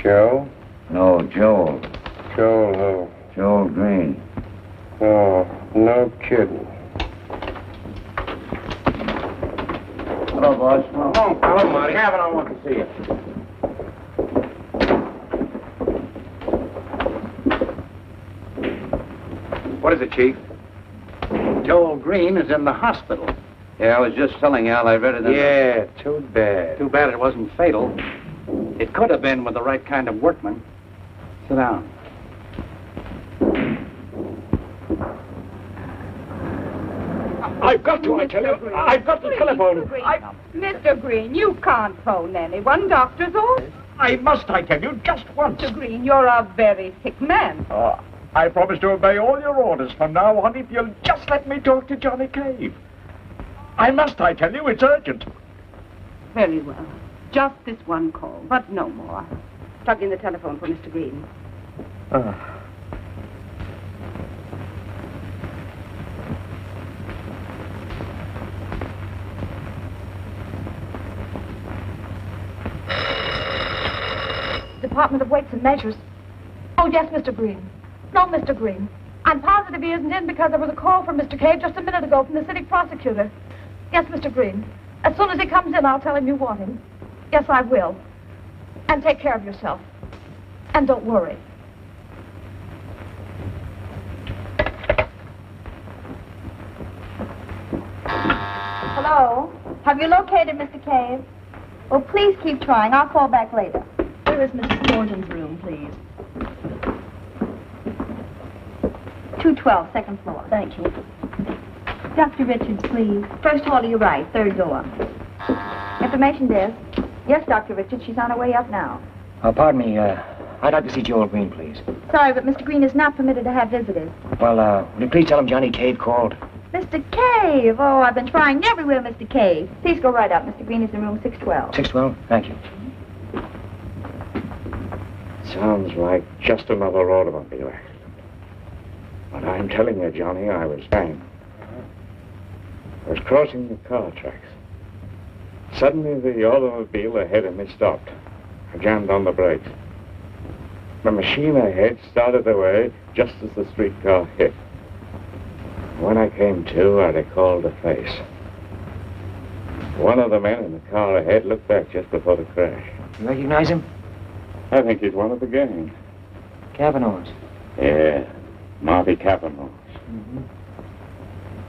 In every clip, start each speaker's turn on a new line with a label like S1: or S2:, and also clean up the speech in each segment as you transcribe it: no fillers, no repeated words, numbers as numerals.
S1: Joe?
S2: No, Joel.
S1: Joel who?
S2: Joel Green.
S1: Oh, no kidding.
S2: Hello, boss.
S1: Hello, Marty.
S2: Gavin, I want to see you.
S3: What is it, Chief?
S4: Joel Green is in the hospital.
S3: Yeah, I was just telling Al I read it in
S1: Yeah, too bad.
S4: Too bad it wasn't fatal. It could have been with the right kind of workman. Sit down.
S5: I've got to, I tell you. I've got to telephone.
S6: Mr. Green, you can't phone anyone. Doctor's orders.
S5: I must, I tell you, just once.
S6: Mr. Green, you're a very sick man.
S5: I promise to obey all your orders from now on if you'll just let me talk to Johnny Cave. I must, I tell you, it's urgent.
S6: Very well. Just this one call, but no more. Plug in the telephone for Mr. Green.
S7: Department of Weights and Measures. Oh, yes, Mr. Green. No, Mr. Green. I'm positive he isn't in because there was a call from Mr. Cave just a minute ago from the city prosecutor. Yes, Mr. Green. As soon as he comes in, I'll tell him you want him. Yes, I will. And take care of yourself. And don't worry.
S8: Hello? Have you located Mr. Cave? Well, please keep trying. I'll call back later.
S7: Where is Mrs. Thornton's room, please?
S8: 212, second floor.
S7: Thank you.
S8: Dr. Richards, please. First hall to your right, third door. Information desk. Yes, Dr. Richards, she's on her way up now.
S2: Pardon me, I'd like to see Joel Green, please.
S8: Sorry, but Mr. Green is not permitted to have visitors.
S2: Well, will you please tell him Johnny Cave called?
S8: Mr. Cave! Oh, I've been trying everywhere, Mr. Cave. Please go right up. Mr. Green is in room 612.
S2: 612? Thank you.
S1: Sounds like just another automobile accident. But I'm telling you, Johnny, I was bang. I was crossing the car tracks. Suddenly, the automobile ahead of me stopped. I jammed on the brakes. The machine ahead started away just as the streetcar hit. When I came to, I recalled a face. One of the men in the car ahead looked back just before the crash.
S2: You recognize him?
S1: I think he's one of the gang.
S2: Kavanaugh's.
S1: Yeah, Marty Kavanaugh's.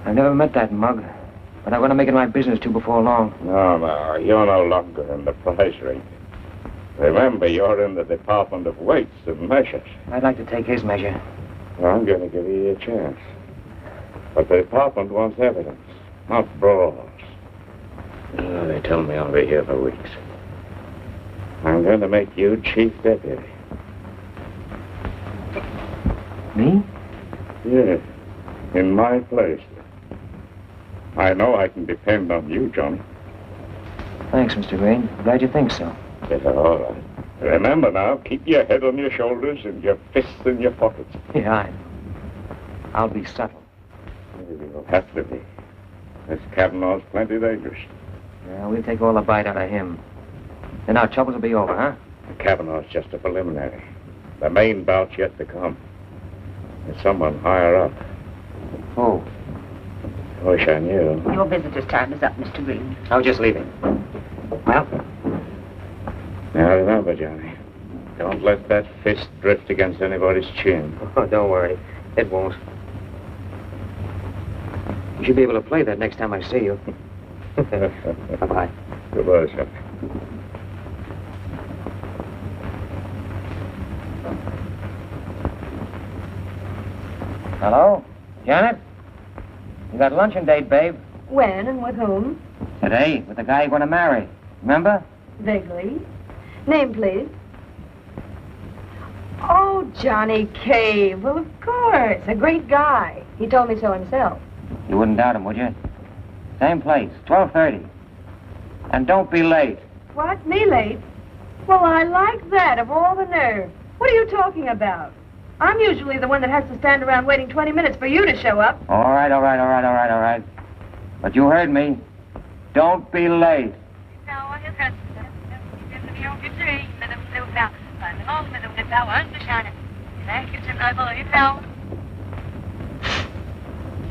S2: I've never met that mug, but I'm going to make it my business to before long.
S1: No, you're no longer in the prize ring. Remember, you're in the Department of Weights and Measures.
S2: I'd like to take his measure.
S1: Well, I'm going to give you a chance. But the department wants evidence, not brawls. They tell me I'll be here for weeks. I'm going to make you chief deputy.
S2: Me?
S1: Yeah, in my place. I know I can depend on you, Johnny.
S2: Thanks, Mr. Green. I'm glad you think so.
S1: Yes, all right. Remember now, keep your head on your shoulders and your fists in your pockets.
S2: Yeah, I'll be subtle.
S1: You'll have to be. This Kavanaugh's plenty dangerous.
S2: Yeah, we'll take all the bite out of him. Then our troubles will be over, huh?
S1: Kavanaugh's just a preliminary. The main bout's yet to come. There's someone higher up.
S2: Who?
S1: I wish I knew.
S6: Your visitor's time is up, Mr. Green.
S2: I was just leaving. Well?
S1: Now remember, Johnny, don't let that fist drift against anybody's chin.
S2: Oh, don't worry. It won't. You should be able to play that next time I see you. Bye-bye.
S1: Goodbye, sir.
S2: Hello? Janet? You got luncheon date, babe.
S7: When and with whom?
S2: Today, with the guy you're going to marry. Remember?
S7: Vaguely. Name, please. Oh, Johnny Cave. Well, of course. A great guy. He told me so himself.
S2: You wouldn't doubt him, would you? Same place, 12:30. And don't be late.
S7: What? Me late? Well, I like that, of all the nerve. What are you talking about? I'm usually the one that has to stand around waiting 20 minutes for you to show up.
S2: All right. But you heard me. Don't be late.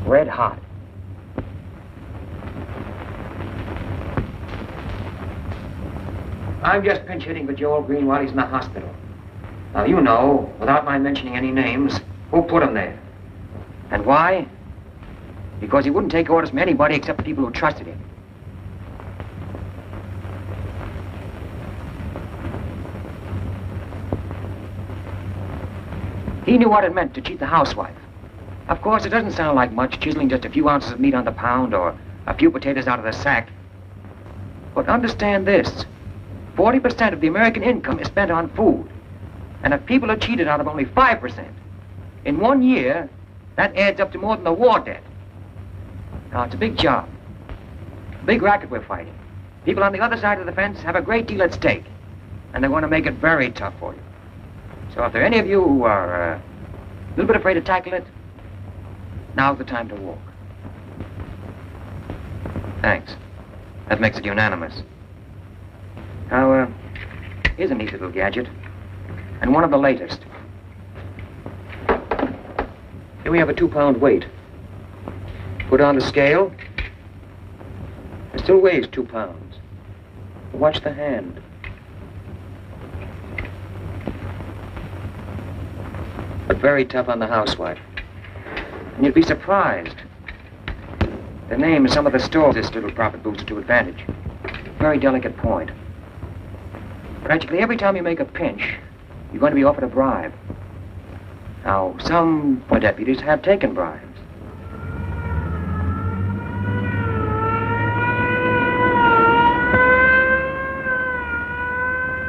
S2: Red hot. I'm just pinch hitting for Joel Green while he's in the hospital. Now, you know, without my mentioning any names, who put him there. And why? Because he wouldn't take orders from anybody except people who trusted him. He knew what it meant to cheat the housewife. Of course, it doesn't sound like much, chiseling just a few ounces of meat on the pound or a few potatoes out of the sack. But understand this. 40% of the American income is spent on food. And if people are cheated out of only 5%, in 1 year, that adds up to more than the war debt. Now, it's a big job. A big racket we're fighting. People on the other side of the fence have a great deal at stake. And they're going to make it very tough for you. So if there are any of you who are a little bit afraid to tackle it, now's the time to walk. Thanks. That makes it unanimous. Now, here's a neat little gadget. And one of the latest. Here we have a 2-pound weight. Put on the scale. It still weighs 2 pounds. Watch the hand. But very tough on the housewife. And you'd be surprised. The name of some of the stores this little profit booster to advantage. Very delicate point. Practically every time you make a pinch, you're going to be offered a bribe. Now, some deputies have taken bribes.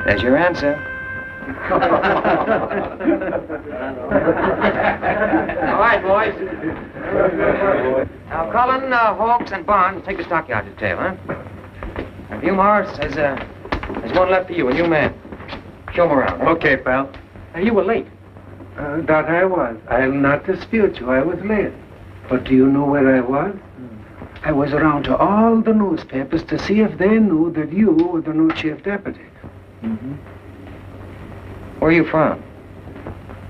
S2: There's your answer. All right, boys. Now, Cullen, Hawks, and Barnes take the stockyard detail, huh? And you, Morris, there's one left for you, a new man. Show him around. Huh?
S9: Okay, pal.
S2: Now, you were late.
S9: That I was. I'll not dispute you. I was late. But do you know where I was? I was around to all the newspapers to see if they knew that you were the new chief deputy.
S2: Mm-hmm. Where are you from?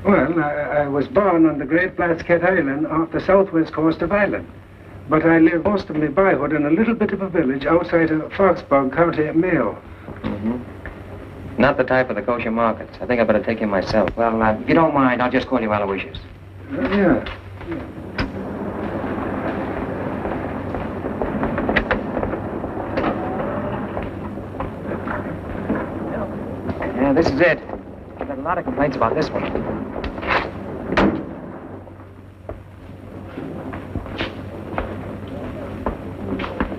S9: Well, I was born on the Great Blasket Island off the southwest coast of Ireland. But I lived most of my boyhood in a little bit of a village outside of Foxburg, County Mayo.
S2: Mm-hmm. Not the type of the kosher markets. I think I better take him myself. Well, if you don't mind, I'll just call you Aloysius.
S9: Yeah.
S2: Yeah, this is it. I've got a lot of complaints about this one.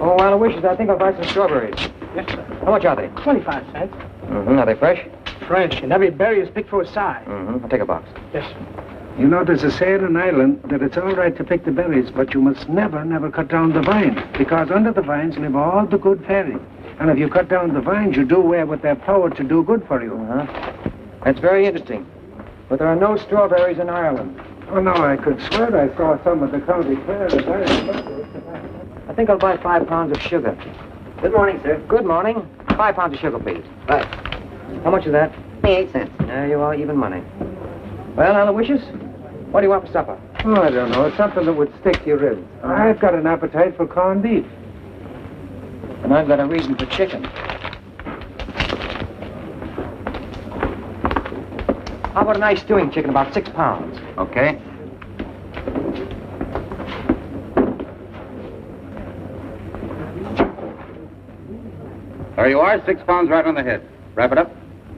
S2: Oh, Aloysius, I think I'll buy some strawberries.
S10: Yes, sir.
S2: How much are they?
S10: 25 cents.
S2: Mm-hmm. Are they fresh?
S10: Fresh, and every berry is picked for its size.
S2: Mm-hmm. I'll take a box.
S10: Yes, sir.
S9: You know, there's a saying in Ireland that it's all right to pick the berries, but you must never cut down the vines, because under the vines live all the good fairies. And if you cut down the vines, you do away with their power to do good for you.
S2: Uh-huh. That's very interesting. But there are no strawberries in Ireland.
S9: Oh, no, I could swear I saw some at the county fair.
S2: I think I'll buy 5 pounds of sugar.
S11: Good morning, sir.
S2: Good morning. 5 pounds of sugar, please.
S11: Right.
S2: How much is that?
S11: 28 cents.
S2: There you are, even money. Well, Aloysius, what do you want for supper?
S9: Oh, I don't know. It's something that would stick to your ribs. I've got an appetite for corned beef.
S2: And I've got a reason for chicken. How about a nice stewing chicken, about 6 pounds?
S3: Okay. There you are, 6 pounds right on the head. Wrap it up.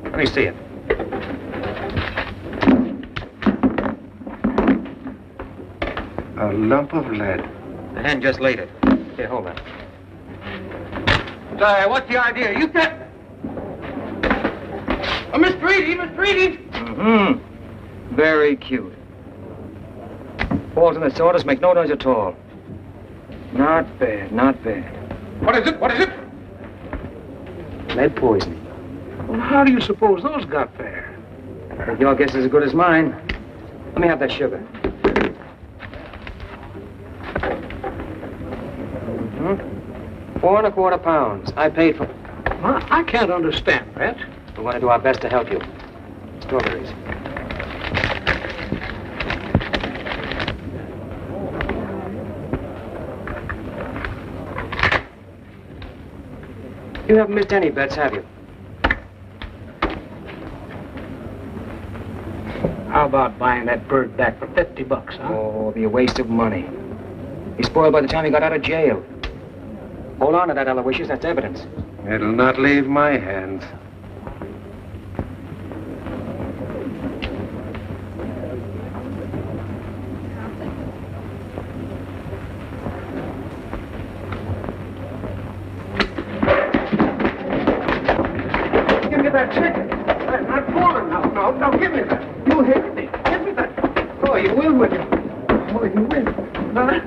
S2: Let me see it.
S9: A lump of lead.
S2: The hand just laid it. Here, hold that.
S3: Say, what's the idea? You can't... Oh, Miss Reedy, Miss Reedy!
S2: Mm-hmm. Very cute. Balls in the sawdust make no noise at all. Not bad, not bad.
S3: What is it? What is it?
S2: Lead poisoning.
S10: Well, how do you suppose those got there?
S2: I think your guess is as good as mine. Let me have that sugar. Mm-hmm. 4 1/4 pounds. I paid for...
S10: Well, I can't understand that.
S2: We're going to do our best to help you. Strawberries. You haven't missed any bets, have you?
S10: How about buying that bird back for $50, huh?
S2: Oh, it'll be a waste of money. He's spoiled by the time he got out of jail. Hold on to that, Aloysius. That's evidence.
S9: It'll not leave my hands.
S10: Give me that chicken. I'm not fooling now. No, give me that. You hit me. Give me that. Oh, you will, will you? Oh, you will. Huh?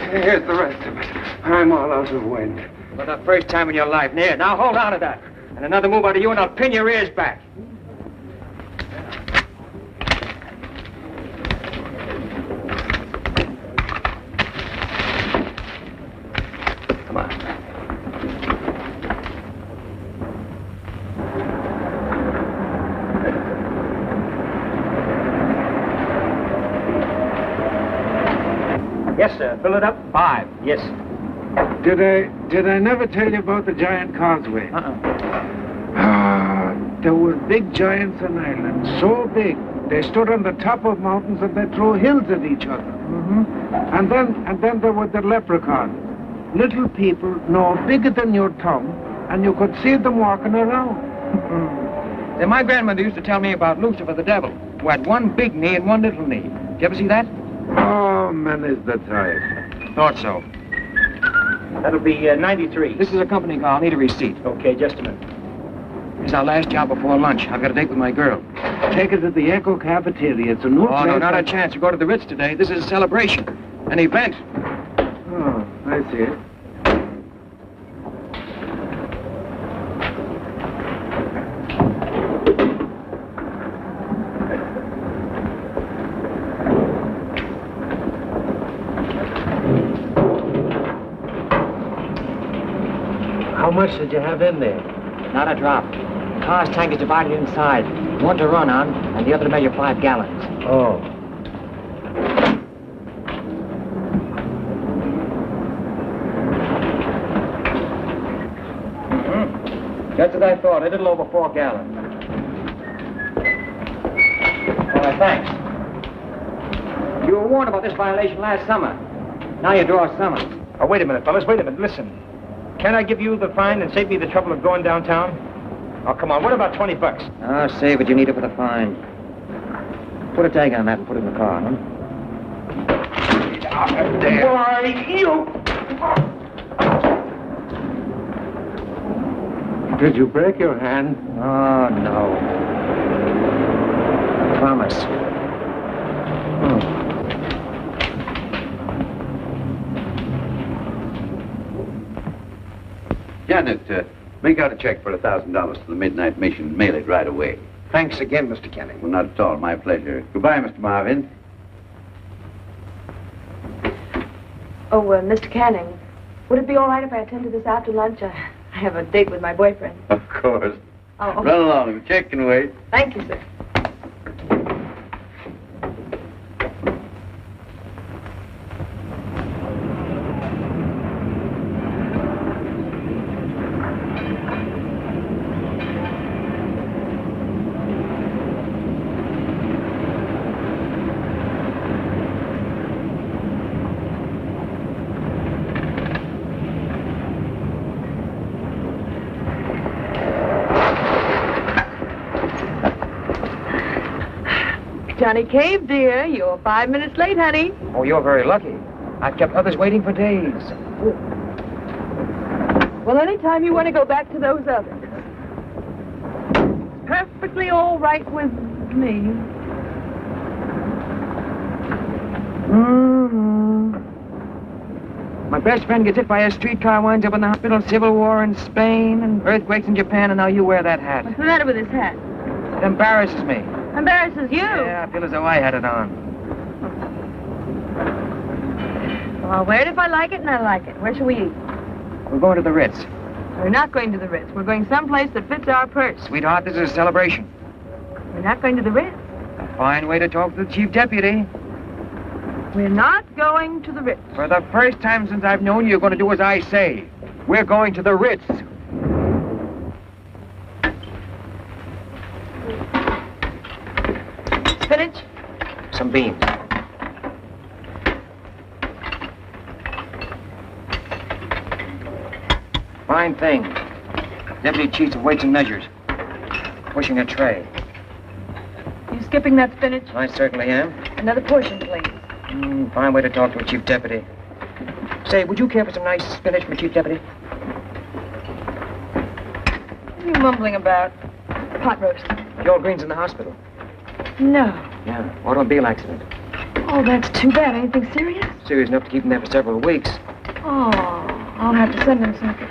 S9: Here's the rest of it. I'm all out of wind.
S2: For the first time in your life. Now hold on to that. And another move out of you and I'll pin your ears back. Come on.
S10: Yes, sir. Fill it up. 5. Yes.
S9: Did I never tell you about the giant causeway? There were big giants on Ireland, so big they stood on the top of mountains and they threw hills at each other. And then there were the leprechauns, little people no bigger than your thumb, and you could see them walking around.
S2: Then my grandmother used to tell me about Lucifer the devil, who had one big knee and one little knee. Did you ever see that?
S9: Oh, many's the time.
S2: Thought so.
S10: That'll be 93.
S2: This is a company car. I'll need a receipt.
S10: Okay, just a minute.
S2: It's our last job before lunch. I've got a date with my girl.
S9: Take it to the Echo Cafeteria. It's a new
S2: Oh,
S9: place.
S2: no, not a chance. We go to the Ritz today. This is a celebration. An event.
S9: Oh, I see it. How much did you have in there?
S2: Not a drop. The car's tank is divided inside. One to run on, and the other to measure 5 gallons.
S9: Oh.
S2: Just as I thought, a little over 4 gallons. All right, thanks. You were warned about this violation last summer. Now you draw a summons.
S10: Oh, wait a minute, fellas. Wait a minute. Listen. Can't I give you the fine and save me the trouble of going downtown? Oh, come on. What about $20?
S2: Oh, save it. You need it for the fine. Put a tag on that and put it in the car, huh?
S10: Why, you...
S9: Did you break your hand?
S2: Oh, no. I promise.
S3: Janet, make out a check for $1,000 to the Midnight Mission. Mail it right away.
S10: Thanks again, Mr. Cagney.
S3: Well, not at all. My pleasure. Goodbye, Mr. Marvin.
S8: Oh, Mr. Canning, would it be all right if I attend to this after lunch? I have a date with my boyfriend.
S3: Of course.
S8: Oh.
S3: Run along. The check can wait.
S8: Thank you, sir. Johnny Cave, dear, you're 5 minutes late, honey.
S2: Oh, you're very lucky. I've kept others waiting for days.
S6: Well, anytime you want to go back to those others. Perfectly all right with me.
S2: My best friend gets hit by a streetcar, winds up in the hospital, civil war in Spain, and earthquakes in Japan, and now you wear that hat.
S6: What's the matter with his hat?
S2: It embarrasses me.
S6: Embarrasses you?
S2: Yeah, I feel as though I had it on.
S6: Well, I'll wear it if I like it, and I like it. Where shall we eat?
S2: We're going to the Ritz.
S8: We're not going to the Ritz. We're going someplace that fits our purse.
S2: Sweetheart, this is a celebration.
S8: We're not going to the Ritz.
S2: A fine way to talk to the chief deputy.
S8: We're not going to the Ritz.
S2: For the first time since I've known you, you're going to do as I say. We're going to the Ritz.
S8: Spinach?
S2: Some beans. Fine thing. Deputy Chief of Weights and Measures. Pushing a tray.
S8: You skipping that spinach?
S2: I certainly am.
S8: Another portion, please.
S2: Fine way to talk to a chief deputy. Say, would you care for some nice spinach from a chief deputy?
S8: What are you mumbling about?
S7: Pot roast.
S2: Joel Green's in the hospital.
S8: No.
S2: Yeah, automobile accident.
S7: Oh, that's too bad. Anything serious?
S2: Serious enough to keep him there for several weeks.
S7: Oh, I'll have to send him something.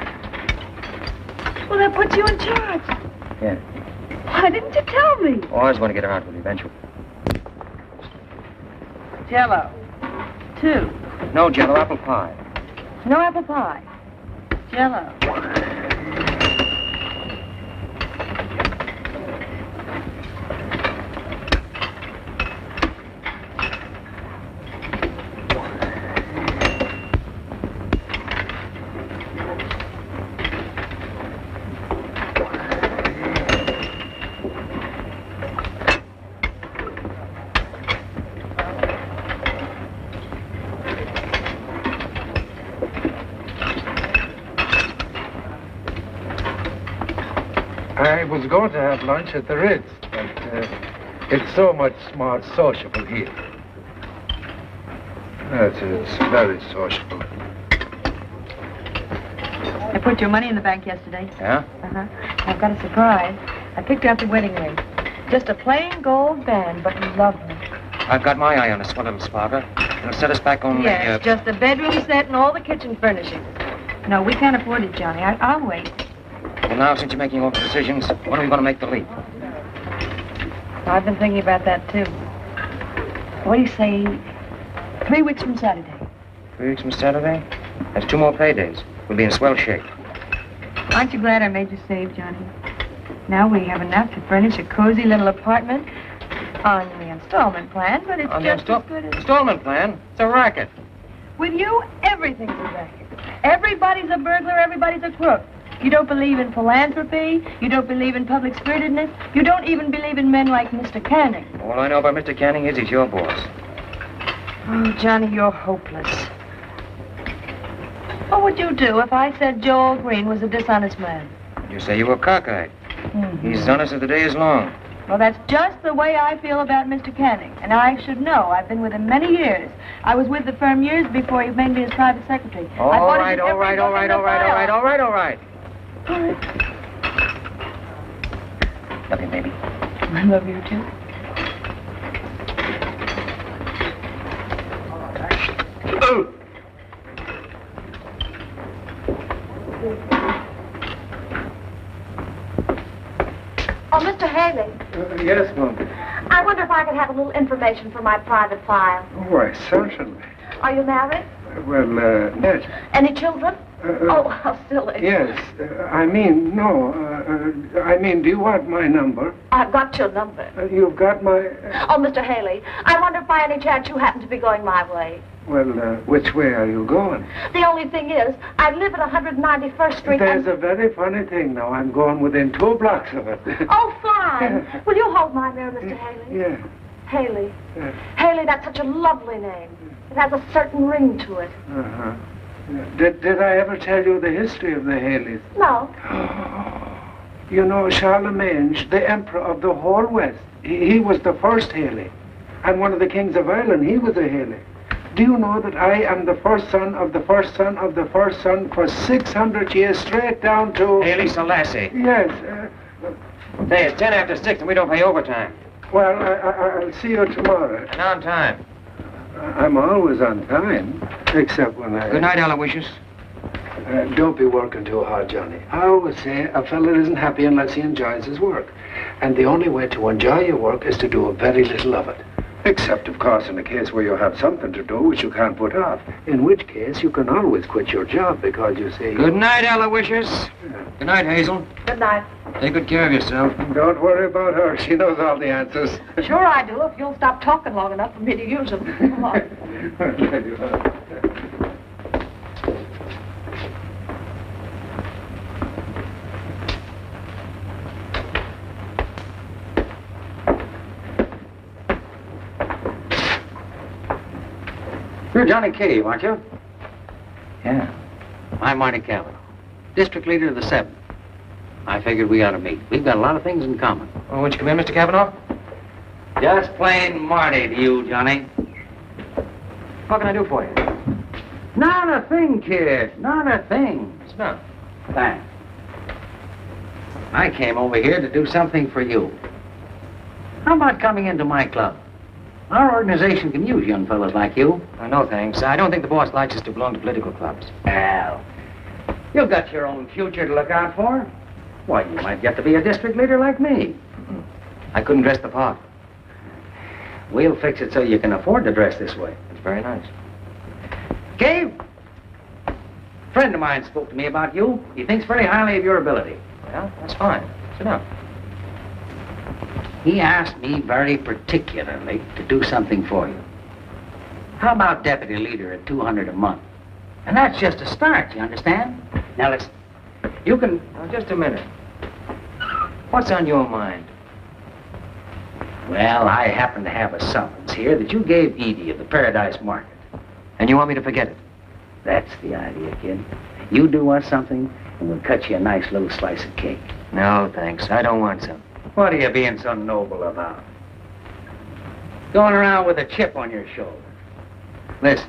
S8: Well, that puts you in charge.
S2: Yeah.
S8: Why didn't you tell me?
S2: Oh, I was going to get around to it eventually.
S8: Jello. 2.
S2: No Jello, apple pie.
S8: No apple pie. Jello.
S9: I was going to have lunch at the Ritz, but it's so much more sociable here. Yes, it's very sociable.
S8: I put your money in the bank yesterday.
S2: Yeah?
S8: Uh-huh. I've got a surprise. I picked out the wedding ring. Just a plain gold band, but lovely.
S2: I've got my eye on a swell little sparkler. It'll set us back only...
S8: Yes, just a bedroom set and all the kitchen furnishings. No, we can't afford it, Johnny. I'll wait.
S2: Well, now, since you're making all the decisions, when are we going to make the leap?
S8: I've been thinking about that, too. What do you say, 3 weeks from Saturday?
S2: 3 weeks from Saturday? That's 2 more paydays. We'll be in swell shape.
S8: Aren't you glad I made you save, Johnny? Now we have enough to furnish a cozy little apartment on the installment plan, but it's just as good as...
S2: Installment plan? It's a racket.
S8: With you, everything's a racket. Everybody's a burglar, everybody's a crook. You don't believe in philanthropy. You don't believe in public spiritedness. You don't even believe in men like Mr. Canning.
S2: All I know about Mr. Canning is he's your boss.
S8: Oh, Johnny, you're hopeless. What would you do if I said Joel Green was a dishonest man?
S2: You say you were cockeyed. He's as honest as the day is long.
S8: Well, that's just the way I feel about Mr. Canning. And I should know. I've been with him many years. I was with the firm years before he made me his private secretary.
S2: All right. Love you, baby.
S8: I love you, too.
S7: Oh, Mr. Haley.
S9: Yes, Mom.
S7: I wonder if I could have a little information for my private file.
S9: Why, certainly.
S7: Are you married?
S9: Well, yes.
S7: Any children? Oh, how silly.
S9: Yes. I mean, no. Do you want my number?
S7: I've got your number.
S9: You've got my...
S7: Oh, Mr. Haley, I wonder if by any chance you happen to be going my way.
S9: Well, which way are you going?
S7: The only thing is, I live at 191st Street
S9: There's a very funny thing now. I'm going within 2 blocks of it.
S7: Oh, fine. Will you hold my mirror, Mr. Haley?
S9: Yeah.
S7: Haley.
S9: Yes.
S7: Haley, that's such a lovely name. It has a certain ring to it.
S9: Uh-huh. Did I ever tell you the history of the Haleys?
S7: No.
S9: You know, Charlemagne, the emperor of the whole West, he was the first Haley. And one of the kings of Ireland, he was a Haley. Do you know that I am the first son of the first son of the first son for 600 years straight down to...
S2: Haley Selassie.
S9: Yes.
S2: Hey, it's 10 after 6 and we don't pay overtime.
S9: Well, I'll see you tomorrow.
S2: And on time.
S9: I'm always on time, except when I...
S2: Good night, Aloysius.
S9: Don't be working too hard, Johnny. I always say a fella isn't happy unless he enjoys his work. And the only way to enjoy your work is to do a very little of it. Except, of course, in a case where you have something to do which you can't put off. In which case, you can always quit your job because you say...
S2: Good night, Aloysius. Good night, Hazel.
S6: Good night.
S2: Take good care of yourself.
S9: Don't worry about her. She knows all the answers.
S7: Sure I do, if you'll stop talking long enough for me to use them. Come on.
S4: You're Johnny Cave, aren't you?
S2: Yeah.
S4: I'm Marty Cavanaugh, district leader of the 7th. I figured we ought to meet. We've got a lot of things in common.
S2: Oh, won't you come in, Mr. Cavanaugh?
S4: Just plain Marty to you, Johnny.
S2: What can I do for you?
S4: Not a thing, kid. Not a thing.
S2: It's not.
S4: Thanks. I came over here to do something for you. How about coming into my club? Our organization can use young fellows like you.
S2: No, thanks. I don't think the boss likes us to belong to political clubs.
S4: Well, you've got your own future to look out for. Why, you might get to be a district leader like me.
S2: I couldn't dress the part.
S4: We'll fix it so you can afford to dress this way.
S2: It's very nice.
S4: Cave, a friend of mine spoke to me about you. He thinks very highly of your ability.
S2: Well, that's fine. Sit down.
S4: He asked me very particularly to do something for you. How about deputy leader at $200 a month? And that's just a start, you understand? Now listen, you can...
S2: Now, just a minute. What's on your mind?
S4: Well, I happen to have a summons here that you gave Edie of the Paradise Market.
S2: And you want me to forget it?
S4: That's the idea, kid. You do us something, and we'll cut you a nice little slice of cake.
S2: No, thanks. I don't want some.
S4: What are you being so noble about? Going around with a chip on your shoulder. Listen,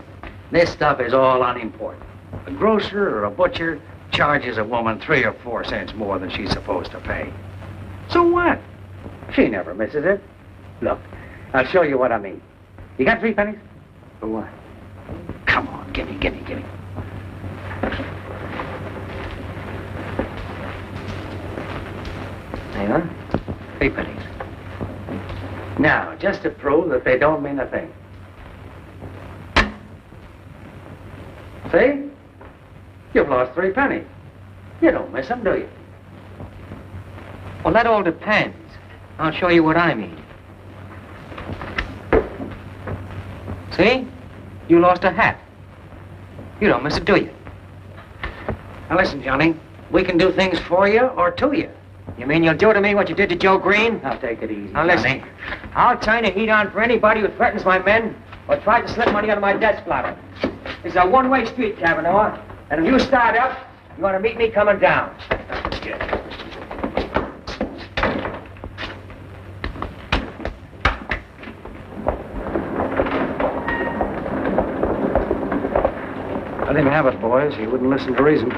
S4: this stuff is all unimportant. A grocer or a butcher charges a woman 3 or 4 cents more than she's supposed to pay. So what? She never misses it. Look, I'll show you what I mean. You got 3 pennies?
S2: For what?
S4: Come on, gimme.
S2: Hang on.
S4: 3 pennies. Now, just to prove that they don't mean a thing. See? You've lost 3 pennies. You don't miss them, do you?
S2: Well, that all depends. I'll show you what I mean. See? You lost a hat. You don't miss it, do you?
S4: Now listen, Johnny. We can do things for you or to you.
S2: You mean you'll do to me what you did to Joe Green?
S4: Now take it easy,
S2: Now listen,
S4: Johnny.
S2: I'll turn the heat on for anybody who threatens my men or tries to slip money out of my desk blotter. It's a one-way street, Cavanaugh. And if you start up, you're going to meet me coming down.
S9: Let him have it, boys. He wouldn't listen to reason.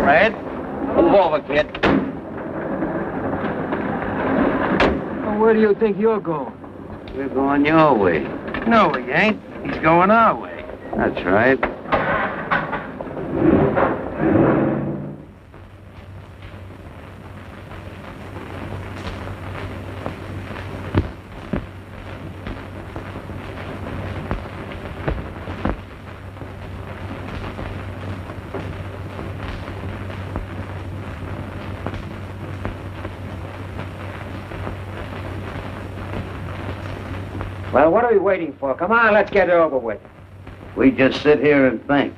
S4: Red, move over, kid.
S9: Well, where do you think you're going?
S4: We're going your way.
S9: No, he ain't. He's going our way.
S4: That's right.
S2: Well, what are we waiting for? Come on, let's get it over with.
S4: We just sit here and think.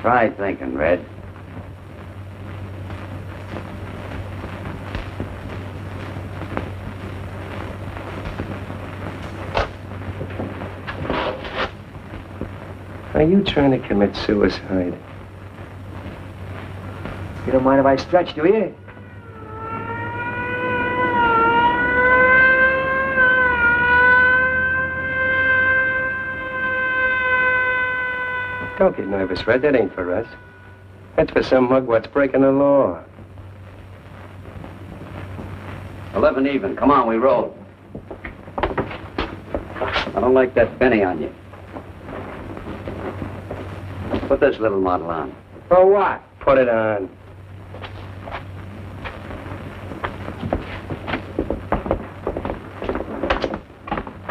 S4: Try thinking, Red.
S9: Are you trying to commit suicide?
S2: You don't mind if I stretch, do you?
S9: Don't get nervous, Red. That ain't for us. That's for some mug what's breaking the law.
S3: 11 even. Come on, we roll. I don't like that Benny on you. Put this little model on.
S9: For what? Put it on.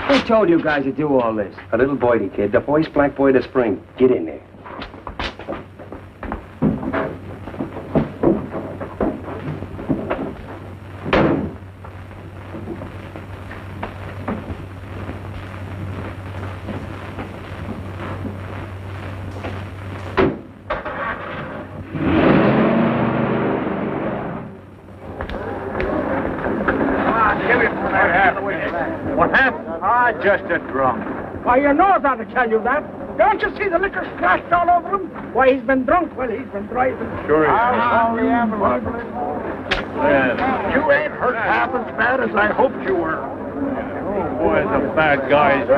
S2: Who told you guys to do all this?
S9: A little boydie kid, the voice black boy to spring. Get in there.
S5: Just a drunk. Why, your nose ought to tell you that. Don't you see the liquor splashed all over him? Why, he's been drunk while he's been driving. Sure he has. I'll call the ambulance. You ain't hurt half as bad as I hoped you were. Oh, boy, the bad guys.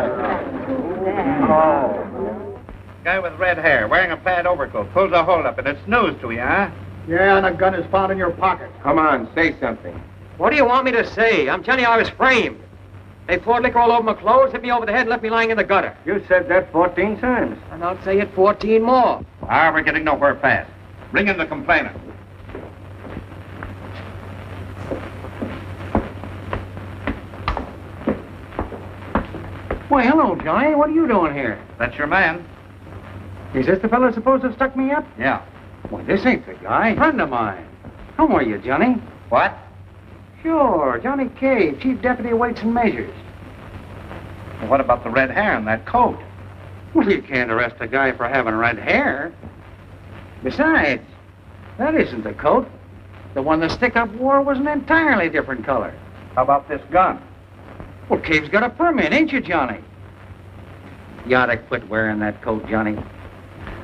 S5: Oh.
S3: Guy with red hair, wearing a plaid overcoat, pulls a hole up, and it's news to you, huh?
S5: Yeah, and a gun is found in your pocket.
S9: Come on, say something.
S2: What do you want me to say? I'm telling you I was framed. They poured liquor all over my clothes, hit me over the head, and left me lying in the gutter.
S9: You said that 14 times.
S2: And I'll say it 14 more.
S3: Ah, we're getting nowhere fast. Bring in the complainant.
S4: Why, hello, Johnny. What are you doing here?
S3: That's your man.
S4: Is this the fellow supposed to have stuck me up?
S3: Yeah.
S4: Well, this ain't the guy. Friend of mine. How are you, Johnny?
S3: What?
S4: Sure, Johnny Cave, Chief Deputy of Weights and Measures.
S3: Well, what about the red hair and that coat?
S4: Well, you can't arrest a guy for having red hair. Besides, that isn't the coat. The one the stick-up wore was an entirely different color.
S3: How about this gun?
S4: Well, Cave's got a permit, ain't you, Johnny? You ought to quit wearing that coat, Johnny.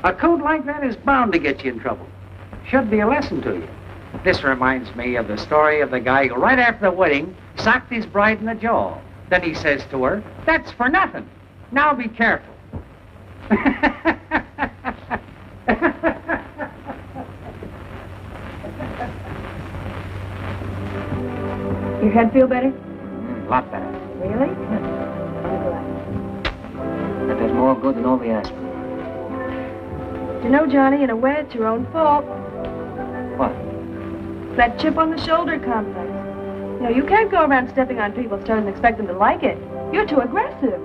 S4: A coat like that is bound to get you in trouble. Should be a lesson to you. This reminds me of the story of the guy who, right after the wedding, socked his bride in the jaw. Then he says to her, "That's for nothing. Now be careful."
S8: Your head feel better?
S2: A lot better.
S8: Really?
S2: That does more good than all the aspirin.
S8: You know, Johnny, in a way, it's your own fault.
S2: What?
S8: That chip on the shoulder complex. You know, you can't go around stepping on people's toes and expect them to like it. You're too aggressive.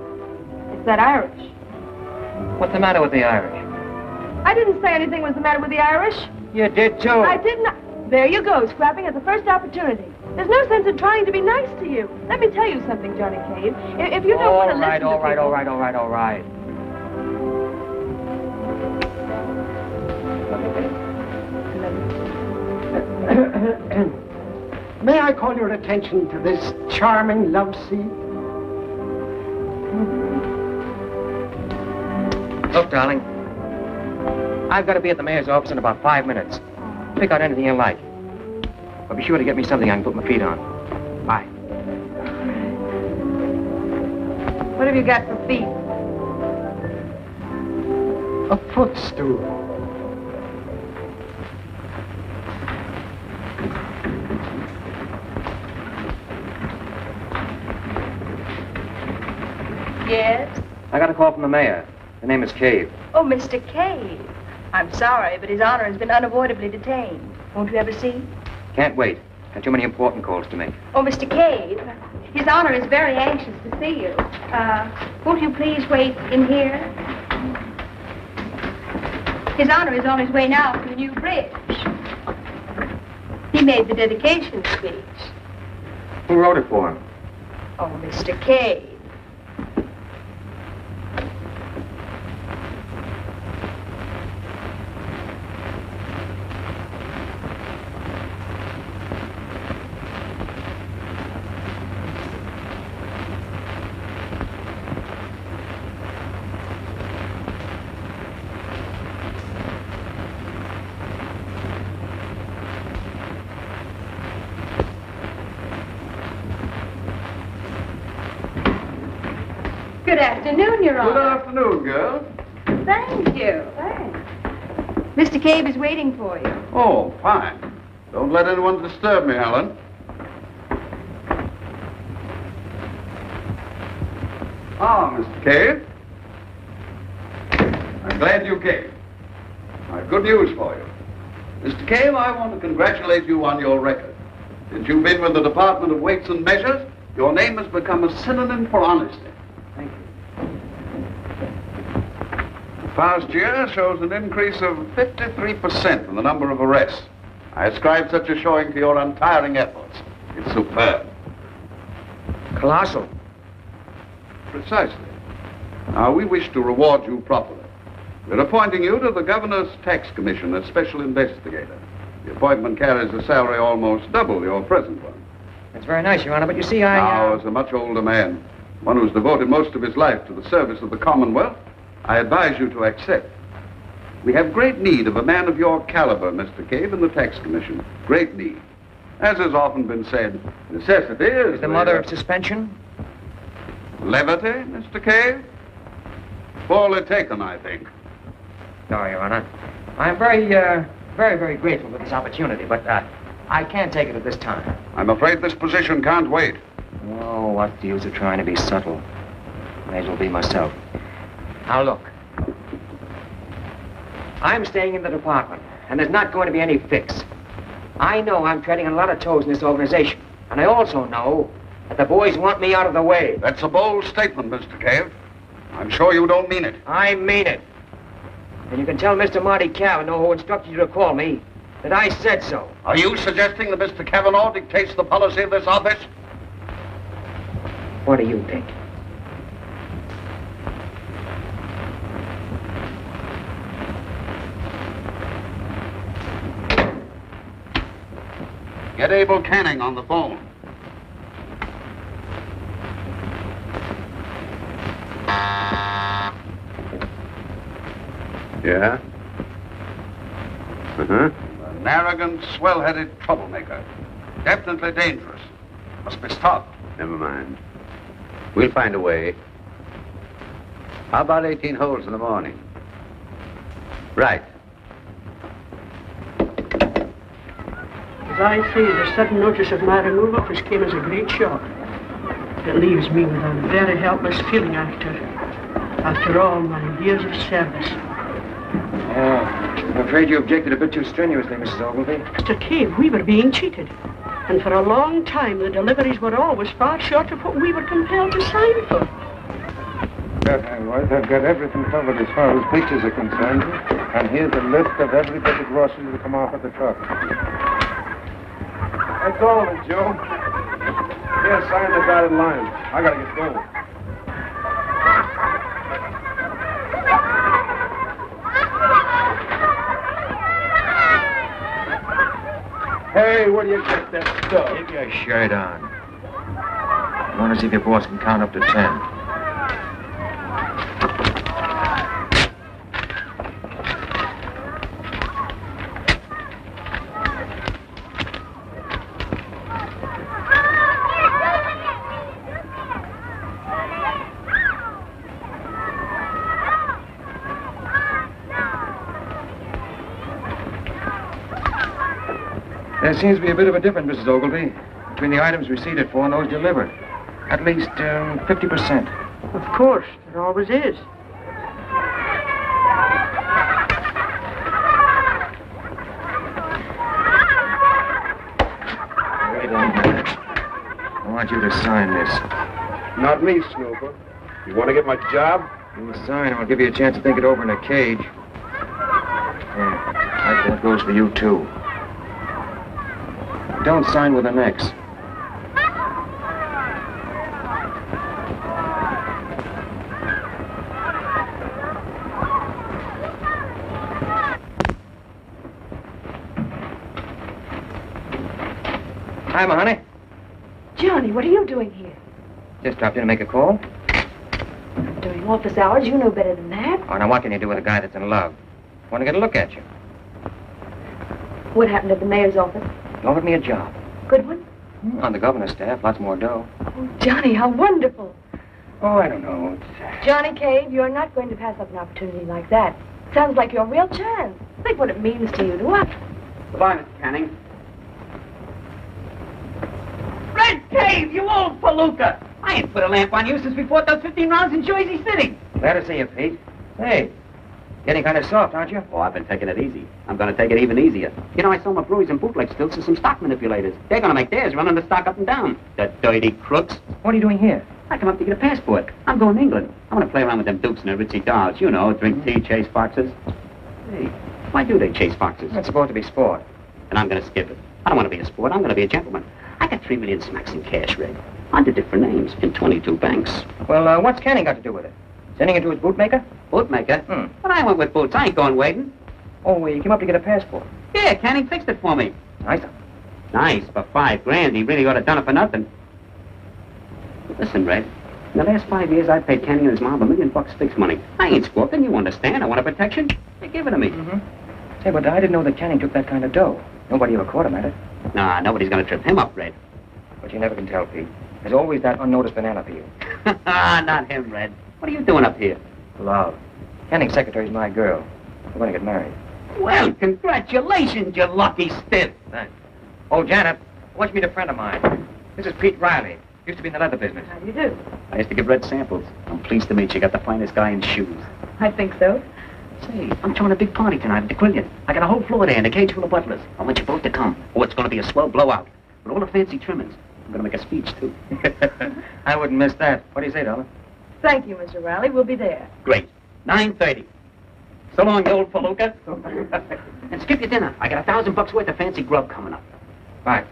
S8: It's that Irish.
S2: What's the matter with the Irish?
S8: I didn't say anything was the matter with the Irish.
S2: You did, too.
S8: I did not. There you go, scrapping at the first opportunity. There's no sense in trying to be nice to you. Let me tell you something, Johnny Cave. If you don't want to listen to people...
S2: All right.
S10: May I call your attention to this charming love scene?
S2: Look, darling. I've got to be at the mayor's office in about 5 minutes. Pick out anything you like. But be sure to get me something I can put my feet on. Bye.
S8: What have you got for feet?
S10: A footstool.
S8: Yes?
S2: I got a call from the mayor. The name is Cave.
S8: Oh, Mr. Cave. I'm sorry, but His Honor has been unavoidably detained. Won't you have a seat?
S2: Can't wait. Got too many important calls to make.
S8: Oh, Mr. Cave, His Honor is very anxious to see you. Won't you please wait in here? His Honor is on his way now to the new bridge. He made the dedication speech.
S2: Who wrote it for him?
S8: Oh, Mr. Cave. Good afternoon, Your Honor.
S3: Good afternoon, girls.
S8: Thank you. Thank Mr. Cave is waiting for you.
S3: Oh, fine. Don't let anyone disturb me, Helen. Ah, Mr. Cave. I'm glad you came. I've good news for you. Mr. Cave, I want to congratulate you on your record. Since you've been with the Department of Weights and Measures, your name has become a synonym for honesty.
S2: Thank you.
S3: The past year shows an increase of 53% in the number of arrests. I ascribe such a showing to your untiring efforts. It's superb.
S2: Colossal.
S3: Precisely. Now, we wish to reward you properly. We're appointing you to the Governor's Tax Commission as Special Investigator. The appointment carries a salary almost double your present one.
S2: That's very nice, Your Honor, but you see,
S3: Now, as a much older man, one who's devoted most of his life to the service of the Commonwealth, I advise you to accept. We have great need of a man of your caliber, Mr. Cave, in the Tax Commission. Great need. As has often been said, necessity is
S2: the mother of suspension?
S3: Levity, Mr. Cave? Poorly taken, I think.
S2: No, Your Honor. I'm very grateful for this opportunity, but I can't take it at this time.
S3: I'm afraid this position can't wait.
S2: Oh, what's the use of trying to be subtle? May as well be myself. Now, look. I'm staying in the department, and there's not going to be any fix. I know I'm treading on a lot of toes in this organization, and I also know that the boys want me out of the way.
S3: That's a bold statement, Mr. Cave. I'm sure you don't mean it.
S2: I mean it. And you can tell Mr. Marty Cavanaugh, who instructed you to call me, that I said so.
S3: Are you suggesting that Mr. Cavanaugh dictates the policy of this office?
S2: What do you think?
S3: Get Abel Canning on the phone.
S11: Yeah? Uh-huh.
S3: An arrogant, swell-headed troublemaker. Definitely dangerous. Must be stopped.
S11: Never mind. We'll find a way. How about 18 holes in the morning? Right.
S12: As I say, the sudden notice of my removal just came as a great shock. It leaves me with a very helpless feeling after all my years of service.
S2: I'm afraid you objected a bit too strenuously, Mrs. Ogilvy.
S12: Mr. Cave, we were being cheated. And for a long time, the deliveries were always far short of what we were compelled to sign for.
S9: I've got everything covered as far as pictures are concerned. And here's a list of every bit of groceries that come off at the truck.
S5: That's all of it, Joe. Here, sign the dotted line. I gotta get going. Hey, where do you get that stuff?
S2: Keep your shirt on. I want to see if your boss can count up to 10. There seems to be a bit of a difference, Mrs. Ogilvy, between the items receipted for and those delivered. At least 50%.
S12: Of course, there always is.
S2: Wait a minute. I want you to sign this.
S5: Not me, Snooper. You want to get my job?
S2: You sign, I'll give you a chance to think it over in a cage. Yeah, that goes for you, too. Don't sign with an X. Hi, ma honey.
S6: Johnny, what are you doing here?
S2: Just dropped in to make a call.
S6: During office hours, you know better than that.
S2: Oh, now what can you do with a guy that's in love? Want to get a look at you.
S6: What happened at the mayor's office?
S2: Offered me a job.
S6: Good one?
S2: On the governor's staff, lots more dough.
S6: Oh, Johnny, how wonderful.
S2: Oh, I don't know.
S6: Johnny Cave, you're not going to pass up an opportunity like that. Sounds like your real chance.
S8: Think what it means to you, do I?
S4: Goodbye, Mr. Canning.
S13: Red Cave, you old palooka! I ain't put a lamp on you since we fought those 15 rounds in Jersey City.
S2: Glad to see you, Pete. Hey, getting kind of soft, aren't you?
S4: Oh, I've been taking it easy. I'm going to take it even easier. You know, I sold my breweries and bootleg stills to some stock manipulators. They're going to make theirs running the stock up and down. The dirty crooks.
S2: What are you doing here?
S4: I come up to get a passport. I'm going to England. I want to play around with them dukes and their ritzy dolls. You know, drink tea, chase foxes. Hey, why do they chase foxes?
S2: It's supposed to be sport.
S4: And I'm going to skip it. I don't want to be a sport. I'm going to be a gentleman. I got 3 million smacks in cash, Red. Under different names in 22 banks.
S2: Well, what's Canning got to do with it? Sending it to his bootmaker?
S4: Bootmaker? But I went with boots. I ain't going waiting.
S2: Oh, well, you came up to get a passport.
S4: Yeah, Canning fixed it for me.
S2: Nice.
S4: Nice, for $5,000. He really ought to have done it for nothing. Listen, Red. In the last 5 years, I've paid Canning and his mom $1 million fixed money. I ain't squawking. You understand? I want a protection. They give it to me.
S2: Say, but I didn't know that Canning took that kind of dough. Nobody ever caught him at it.
S4: Nah, nobody's going to trip him up, Red.
S2: But you never can tell, Pete. There's always that unnoticed banana peel.
S4: Not him, Red. What are you doing up here?
S2: Love. Canning's secretary's my girl. We're going to get married.
S13: Well, congratulations, you lucky stiff.
S2: Thanks. Oh, Janet, wants me to meet a friend of mine. This is Pete Riley. Used to be in the leather business.
S8: How do you do?
S4: I used to give Red samples. I'm pleased to meet you. Got the finest guy in shoes.
S8: I think so.
S4: Say, I'm throwing a big party tonight at the Quillian. I got a whole floor there and a cage full of butlers. I want you both to come. Oh, it's going to be a swell blowout. With all the fancy trimmings. I'm going to make a speech, too.
S2: I wouldn't miss that. What do you say, darling?
S8: Thank you, Mr. Riley. We'll be there.
S4: Great. 9:30. So long, you old palooka. And skip your dinner. I got $1,000 worth of fancy grub coming up.
S2: Bye.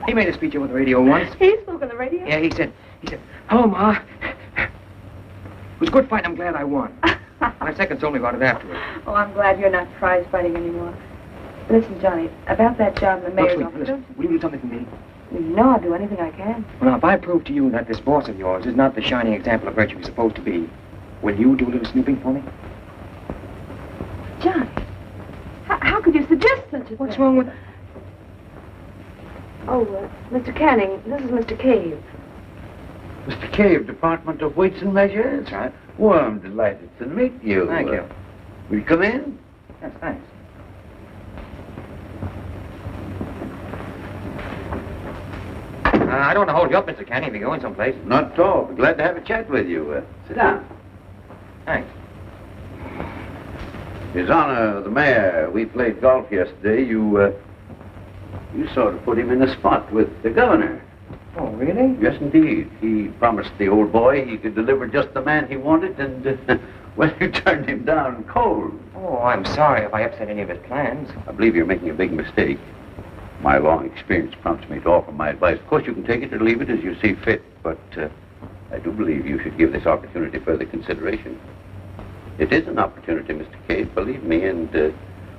S2: He made a speech over the radio once.
S8: He spoke on the radio?
S2: Yeah, he said, hello, Ma. It was a good fight. I'm glad I won. My second told me about it afterwards.
S8: Oh, I'm glad you're not prize fighting anymore. Listen, Johnny, about that job in the mayor's office.
S2: Listen, will you do something for me?
S8: You know I'll do anything I can.
S2: Well, now, if I prove to you that this boss of yours is not the shining example of virtue he's supposed to be, will you do a little snooping for me?
S8: Johnny, how could you suggest such a thing?
S2: What's wrong with...
S8: Oh, Mr. Canning, this is Mr. Cave.
S11: Mr. Cave, Department of Weights and Measures?
S2: That's right.
S11: Well, I'm delighted to meet you.
S2: Thank you.
S11: Will you come in?
S2: Yes, thanks. I don't want to hold you up, Mr. Canning, if you're going someplace.
S11: Not at all. Glad to have a chat with you. Sit down.
S2: Thanks.
S11: His Honor, the Mayor, we played golf yesterday. You sort of put him in the spot with the governor.
S2: Oh, really?
S11: Yes, indeed. He promised the old boy he could deliver just the man he wanted, and, well, you turned him down cold.
S2: Oh, I'm sorry if I upset any of his plans.
S11: I believe you're making a big mistake. My long experience prompts me to offer my advice. Of course, you can take it or leave it as you see fit, but I do believe you should give this opportunity further consideration. It is an opportunity, Mr. Cave, believe me, and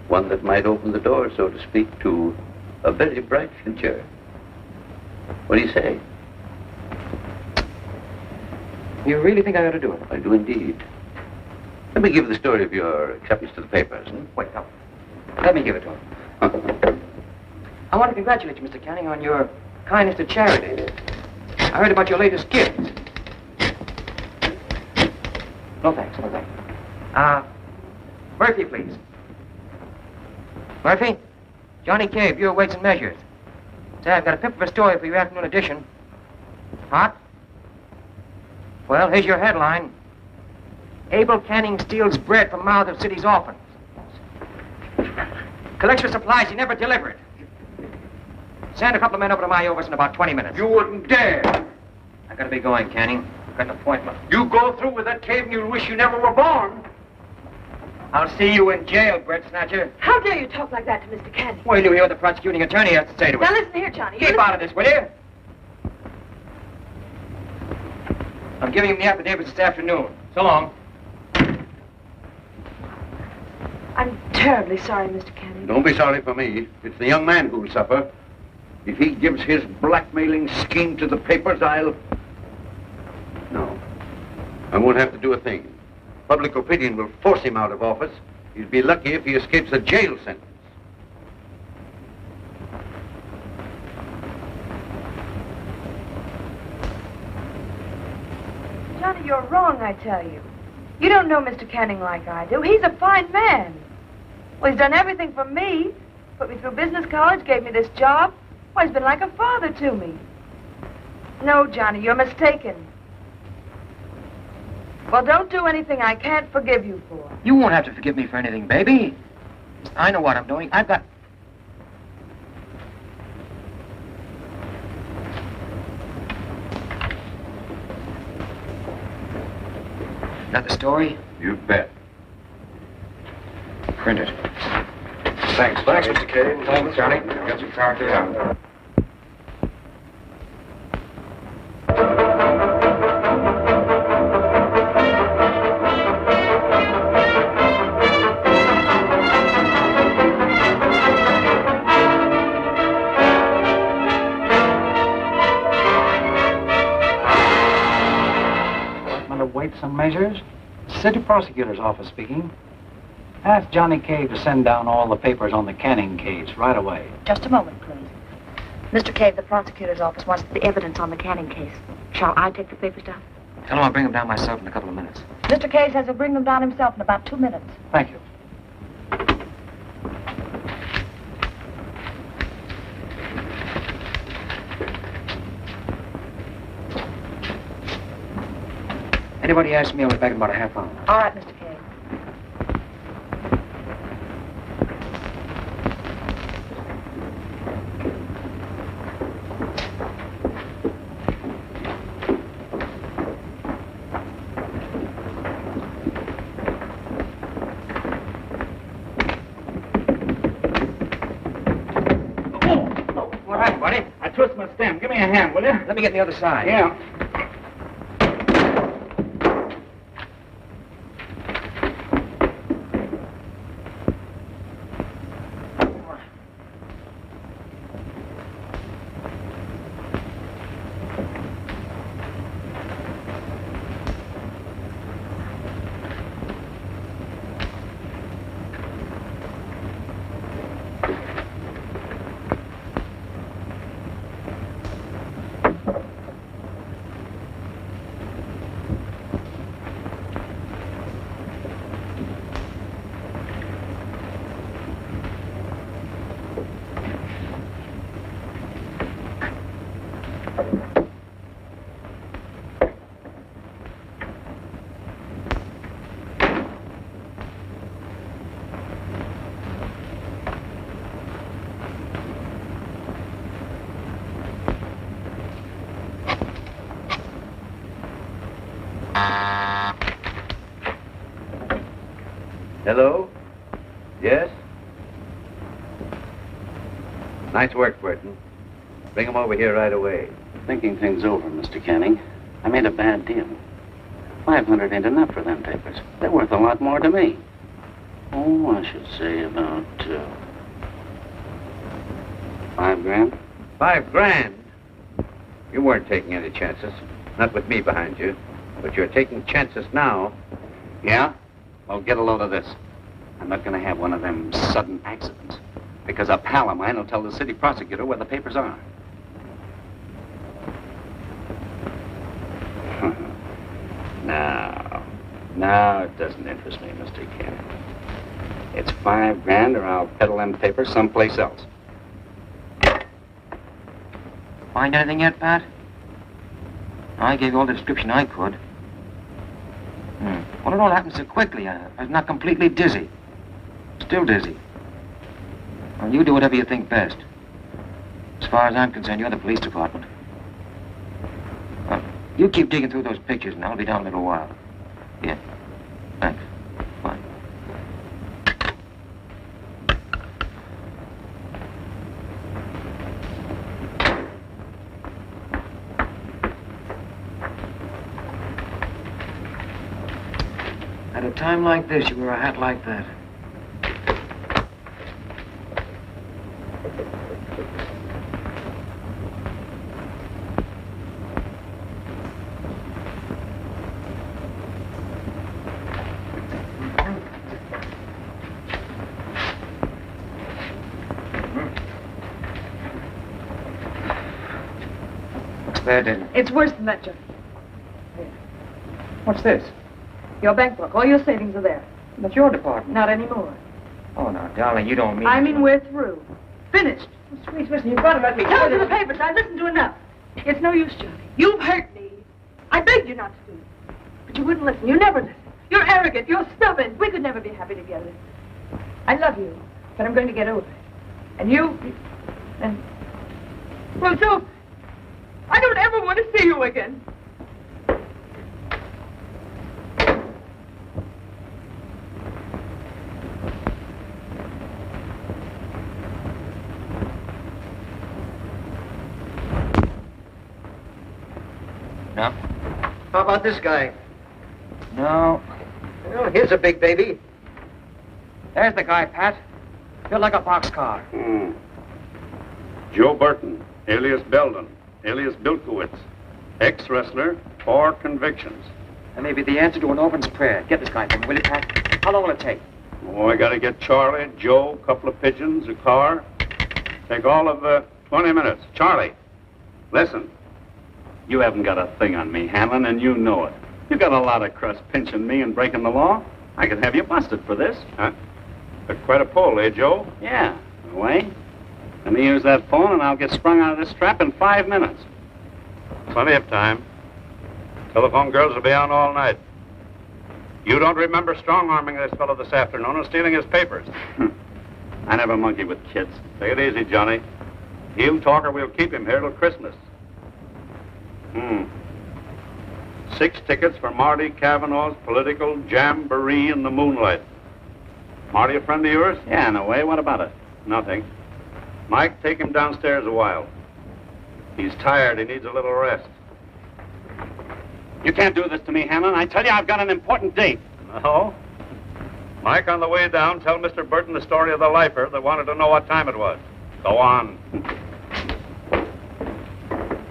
S11: one that might open the door, so to speak, to a very bright future. What do you say?
S2: You really think I ought to do it?
S11: I do indeed. Let me give the story of your acceptance to the papers.
S2: Wait, no. Let me give it to him. I want to congratulate you, Mr. Canning, on your kindness to charity. I heard about your latest gift. No thanks, no thanks. Murphy, please. Murphy? Johnny Cave, your Weights and Measures. Say, I've got a pip of a story for your afternoon edition. Hot? Well, here's your headline. Abel Canning steals bread from mouth of city's orphans. Collects for supplies he never delivered. Send a couple of men over to my office in about 20 minutes.
S11: You wouldn't dare.
S2: I gotta be going, Canning. I've got an appointment.
S11: You go through with that Cave and you'll wish you never were born.
S2: I'll see you in jail, bread snatcher.
S8: How dare you talk like that to Mr. Canning?
S2: Wait till you hear what the prosecuting attorney has to say to
S8: Now
S2: us.
S8: listen here, Johnny.
S2: Keep out of this, will you? I'm giving him the affidavit this afternoon. So long.
S8: I'm terribly sorry, Mr. Canning.
S11: Don't be sorry for me. It's the young man who'll suffer. If he gives his blackmailing scheme to the papers, No. I won't have to do a thing. Public opinion will force him out of office. He'll be lucky if he escapes a jail sentence.
S8: Johnny, you're wrong, I tell you. You don't know Mr. Canning like I do. He's a fine man. Well, he's done everything for me. Put me through business college, gave me this job. Well, he's been like a father to me. No, Johnny, you're mistaken. Well, don't do anything I can't forgive you for.
S2: You won't have to forgive me for anything, baby. I know what I'm doing. I've got... Got the story?
S11: You bet.
S2: Print it.
S1: Thanks, Mr. Cave. Thanks, Johnny. Got some characters out.
S4: Weights and measures? City Prosecutor's Office speaking. Ask Johnny Cave to send down all the papers on the Canning case right away.
S7: Just a moment, please. Mr. Cave, the prosecutor's office wants the evidence on the Canning case. Shall I take the papers down?
S2: Tell him I'll bring them down myself in a couple of minutes.
S7: Mr. Cave says he'll bring them down himself in about 2 minutes.
S4: Thank you.
S2: Anybody asks me, I'll be back in about a half hour.
S7: All right, Mr. Cave.
S2: What happened, buddy?
S5: I twist my stem. Give me a hand, will you?
S2: Let me get the other side.
S5: Yeah.
S11: Hello? Yes? Nice work, Burton. Bring him over here right away.
S4: Thinking things over, Mr. Canning, I made a bad deal. 500 ain't enough for them papers. They're worth a lot more to me. Oh, I should say about, 5 grand.
S11: 5 grand? You weren't taking any chances. Not with me behind you. But you're taking chances now.
S4: Yeah? Well, get a load of this. I'm not going to have one of them sudden accidents. Because a pal of mine will tell the city prosecutor where the papers are. Now, it doesn't interest me, Mr. Canning. It's 5 grand or I'll peddle them papers someplace else.
S2: Find anything yet, Pat? I gave you all the description I could. Well, it all happened so quickly. I was not completely dizzy. Still dizzy. Well, you do whatever you think best. As far as I'm concerned, you're the police department. Well, you keep digging through those pictures, and I'll be down in a little while. Yeah. Thanks. Bye. At a time like this, you wear a hat like that. What's that, Ed?
S8: It's worse than that, Johnny.
S2: What's this?
S8: Your bank book. All your savings are there.
S2: That's your department.
S8: Not anymore.
S2: Oh, now, darling, you don't mean...
S8: I mean, we're through. Finished.
S12: Oh, sweet, listen, you've got to let me...
S8: Tell it to the papers. I've listened to enough. It's no use, Johnny. You've hurt me. I begged you not to do it. But you wouldn't listen. You never listen. You're arrogant. You're stubborn. We could never be happy together. I love you, but I'm going to get over it. And you... And... Well, so... I don't ever want to see you again.
S2: No.
S4: How about this guy?
S2: No.
S4: Well, here's a big baby.
S2: There's the guy, Pat. Built like a boxcar.
S3: Joe Burton, alias Belden, alias Bilkowitz, ex-wrestler, 4 convictions.
S2: That may be the answer to an orphan's prayer. Get this guy for me, will you, Pat? How long will it take?
S3: Oh, I gotta get Charlie, Joe, a couple of pigeons, a car. Take all of 20 minutes. Charlie, listen. You haven't got a thing on me, Hanlon, and you know it. You got a lot of crust pinching me and breaking the law. I could have you busted for this. Huh? Took quite a pull, eh, Joe? Yeah, in a way. Let me use that phone and I'll get sprung out of this trap in 5 minutes. Plenty of time. Telephone girls will be on all night. You don't remember strong-arming this fellow this afternoon and stealing his papers. I never monkey with kids. Take it easy, Johnny. He'll talk or we'll keep him here till Christmas. 6 tickets for Marty Kavanaugh's political jamboree in the moonlight. Marty a friend of yours? Yeah, in a way. What about it? Nothing. Mike, take him downstairs a while. He's tired. He needs a little rest. You can't do this to me, Hanlon. I tell you, I've got an important date. No? Mike, on the way down, tell Mr. Burton the story of the lifer that wanted to know what time it was. Go on.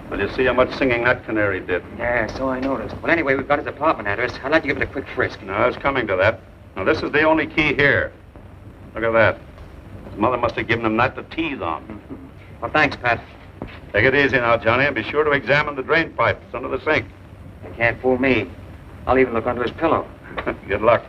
S3: Well, you see how much singing that canary did?
S2: Yeah, so I noticed. Well, anyway, we've got his apartment address. I'd like to give it a quick frisk.
S3: No, I was coming to that. Now, this is the only key here. Look at that. His mother must have given him that to tease on.
S2: Well, thanks, Pat.
S3: Take it easy now, Johnny, and be sure to examine the drain pipes under the sink.
S2: You can't fool me. I'll even look under his pillow.
S3: Good luck.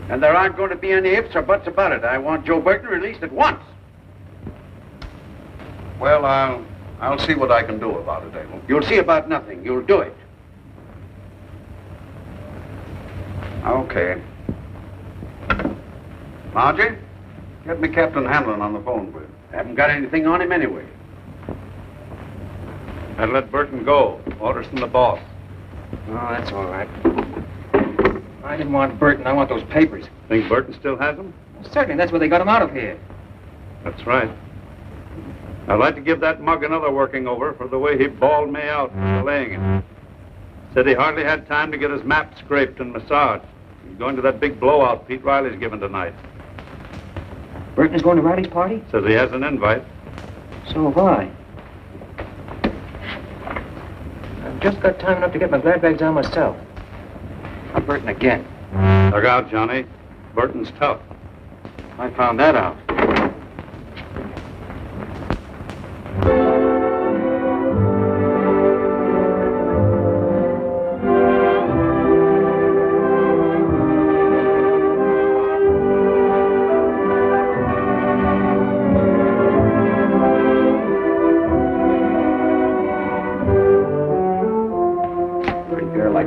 S11: And there aren't going to be any ifs or buts about it. I want Joe Burton released at once.
S3: Well, I'll see what I can do about it, Abel.
S11: You'll see about nothing. You'll do it.
S3: Okay. Margie, get me Captain Hamlin on the phone, please.
S11: Haven't got anything on him anyway.
S3: And let Burton go. Orders from the boss.
S2: Oh, that's all right. I didn't want Burton. I want those papers.
S3: Think Burton still has them?
S2: Well, certainly. That's where they got him out of here.
S3: That's right. I'd like to give that mug another working over for the way he bawled me out for delaying it. Said he hardly had time to get his map scraped and massaged. He's going to that big blowout Pete Riley's giving tonight.
S2: Burton's going to Riley's party?
S3: Says he has an invite.
S2: So have I. I've just got time enough to get my glad bags on myself. I'm Burton again.
S3: Look out, Johnny. Burton's tough.
S2: I found that out.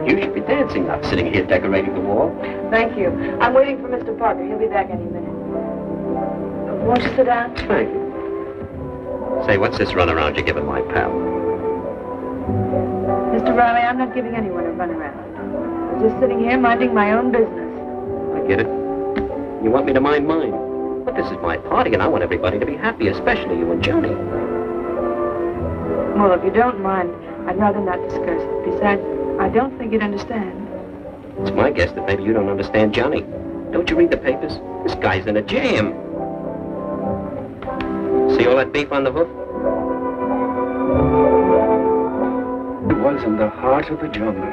S11: You should be dancing, not sitting here decorating the wall.
S8: Thank you. I'm waiting for Mr. Parker. He'll be back any minute. Won't you sit down?
S11: Thank you. Say, what's this runaround you're giving my pal?
S8: Mr. Riley, I'm not giving anyone a runaround. I'm just sitting here minding my own business.
S11: I get it. You want me to mind mine. But this is my party, and I want everybody to be happy, especially you and Johnnie.
S8: Well, if you don't mind, I'd rather not discuss it. Besides, I don't think you'd understand.
S11: It's my guess that maybe you don't understand Johnnie. Don't you read the papers? This guy's in a jam. See all that beef on the hoof?
S9: It was in the heart of the jungle,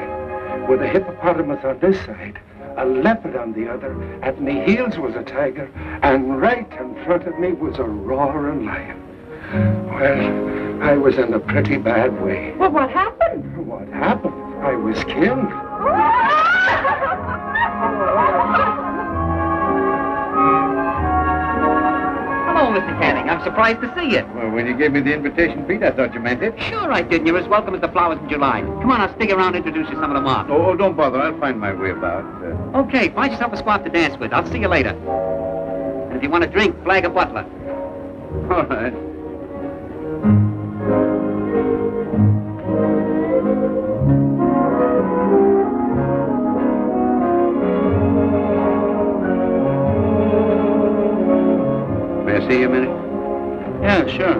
S9: with a hippopotamus on this side, a leopard on the other. At my heels was a tiger, and right in front of me was a roaring lion. Well, I was in a pretty bad way.
S7: Well, what happened?
S9: What happened? I was killed.
S13: Hello, Mr. Canning. I'm surprised to see you.
S3: Well, when you gave me the invitation, Pete, I thought you meant it.
S13: Sure I did, and you're as welcome as the flowers in July. Come on, I'll stick around and introduce you to some of the mob.
S3: Oh, don't bother. I'll find my way about.
S13: Okay, find yourself a squad to dance with. I'll see you later. And if you want a drink, flag a butler.
S3: All right. See you a minute?
S13: Yeah, sure.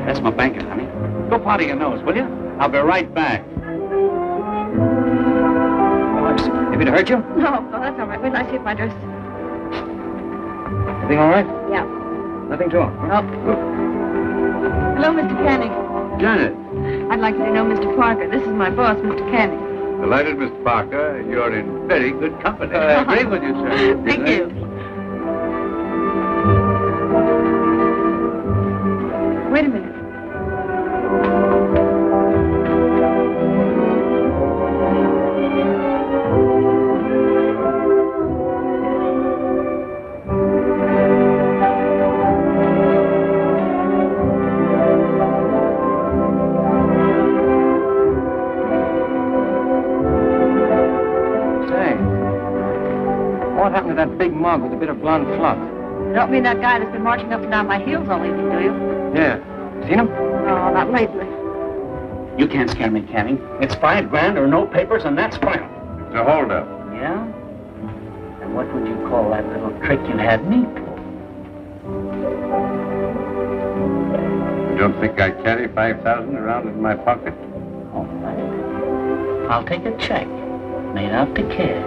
S13: That's my banker, honey. Go powder your nose, will you? I'll be right back. If it hurt you?
S7: No, that's all right. Wait till I see if my dress...
S2: Everything all right?
S7: Yeah.
S2: Nothing to it?
S7: Oh. Hello, Mr. Canning.
S3: Janet.
S7: I'd like you to know Mr. Parker. This is my boss, Mr. Canning.
S3: Delighted, Mr. Parker. You're in very good company. I agree with you, sir.
S7: Thank you. Wait a minute.
S2: Say, what happened to that big mug with a bit of blonde fluff?
S7: You don't mean that guy that's been marching up and down my heels all evening, do you?
S2: Yeah. Seen him?
S7: No, not lately.
S13: You can't scare me, Canning. It's $5,000 or no papers, and that's final.
S3: It's a holdup.
S13: Yeah? And what would you call that little trick you had me pull?
S3: You don't think I carry 5,000 around in my pocket?
S13: All right. I'll take a check made out to cash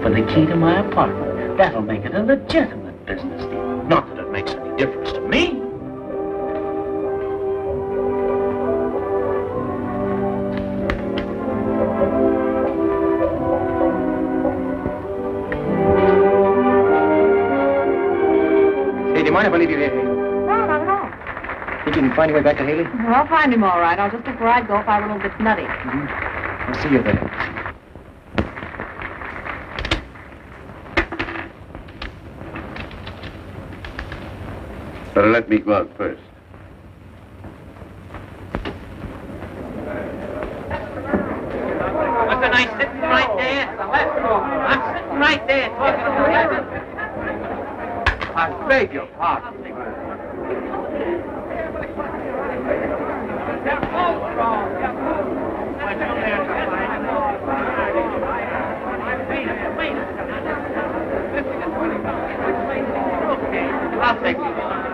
S13: for the key to my apartment. That'll make it a legitimate business deal. Not that it makes any difference to me.
S2: Hey, do you mind if I leave you here, Haley?
S7: No, not at all.
S2: Think you can find your way back to Haley?
S7: Well, I'll find him all right. I'll just look where I'd go if I were a little bit nutty.
S2: I'll see you there.
S3: Better let me go out first.
S13: Wasn't I sitting right there? The left row. I'm sitting right there talking to the
S3: I beg your pardon.
S13: I'll take you.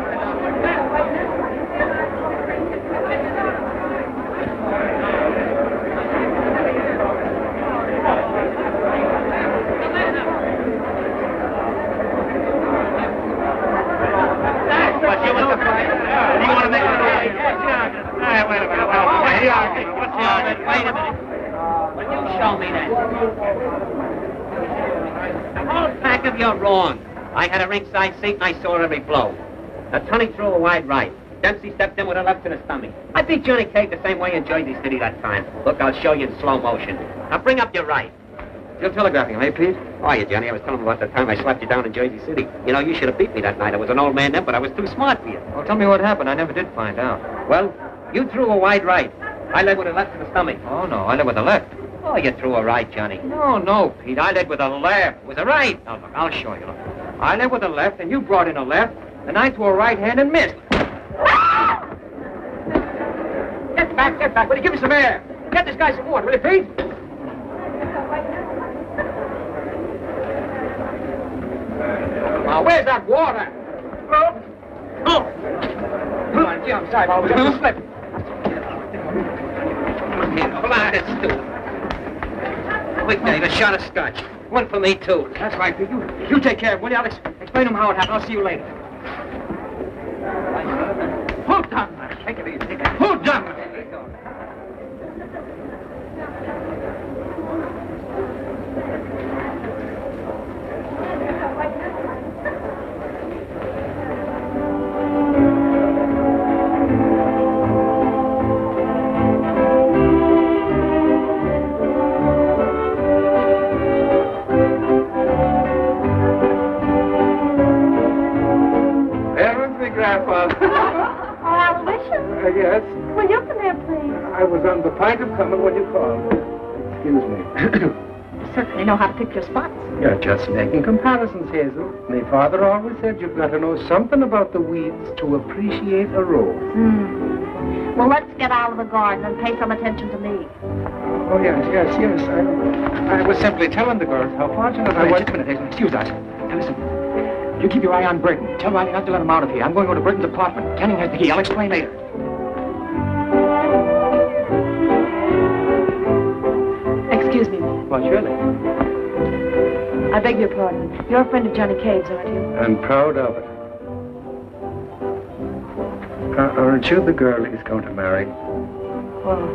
S5: the argument? What's the argument?
S13: Wait a minute. Will you show me that? Old Packer, you're wrong. I had a ringside seat and I saw every blow. Now, Tony threw a wide right. Dempsey stepped in with a left to the stomach. I beat Johnny Cage the same way in Jersey City that time. Look, I'll show you in slow motion. Now, bring up your right.
S2: Still telegraphing him, eh, Pete?
S13: Oh, yeah, Johnny, I was telling him about the time I slapped you down in Jersey City. You know, you should have beat me that night. I was an old man then, but I was too smart for you.
S2: Well, tell me what happened. I never did find out.
S13: Well, you threw a wide right. I led with a left to the stomach.
S2: Oh, no, I led with the left.
S13: Oh, you threw a right, Johnny.
S2: No, Pete, I led with the left.
S13: It was a right.
S2: Now, look, I'll show you. Look. I led with the left, and you brought in a left, and I threw a right hand and missed. Get back. Will you give me some air? Get this guy some water, will you, Pete? Now, where's that water? Oh! Come on, Jim, I'm sorry, we're going to slip.
S13: Come on, let's do it. Quick, Dave, a shot of scotch. One for me, too.
S2: That's right, Pete. You take care of it, will you? I'll explain to him how it happened. I'll see you later. Who done that? Take it easy. Who done that?
S9: Yes?
S7: Will you come here, please?
S9: I was on the point of coming when you called. Excuse me.
S7: You certainly know how to pick your spots.
S9: You're just making comparisons, Hazel. My father always said you've got to know something about the weeds to appreciate a rose.
S7: Well, let's get out of the garden and pay some attention to me.
S9: Oh, yes. I was simply telling the girls how fortunate I was.
S2: Just a minute, Hazel. Excuse us. Now, listen. You keep your eye on Burton. Tell Riley not to let him out of here. I'm going over to Burton's apartment. Canning has the key. I'll explain later.
S8: Excuse me.
S9: Well, surely.
S8: I beg your pardon. You're a friend of Johnny Cave's, aren't you?
S9: And proud of it. Aren't you the girl he's going to marry?
S8: Well,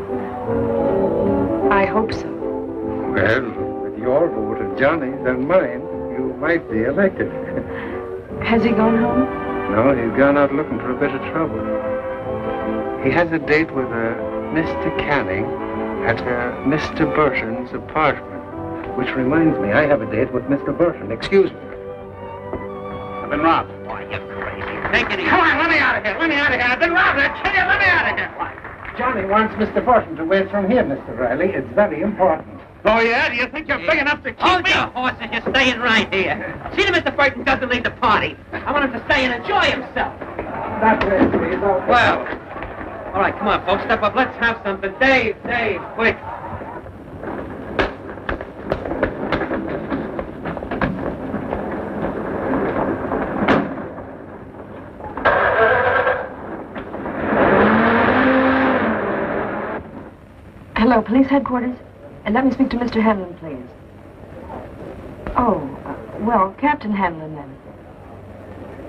S8: I hope so.
S9: Well, with your vote and Johnny's and mine, you might be elected.
S8: Has he gone home?
S9: No, he's gone out looking for a bit of trouble. He has a date with Mr. Canning at Mr. Burton's apartment. Which reminds me, I have a date with Mr. Burton. Excuse me.
S5: I've been robbed.
S13: Why, you're crazy. Take it easy.
S5: Come on, let me out of here. I've been robbed. I tell you, let me out of here. Why?
S9: Johnny wants Mr. Burton to wait from here, Mr. Riley. It's very important.
S5: Oh, yeah? Do you think you're big enough to keep
S13: Hold
S5: me?
S13: your horses. You're staying right here. See that Mr. Burton doesn't leave the party. I want him to stay and enjoy himself.
S9: That way, please.
S13: Well, all right, come on, folks. Step up. Let's have something. Dave, quick.
S8: Hello, police headquarters. And let me speak to Mr. Hanlon, please. Oh, well, Captain Hanlon, then.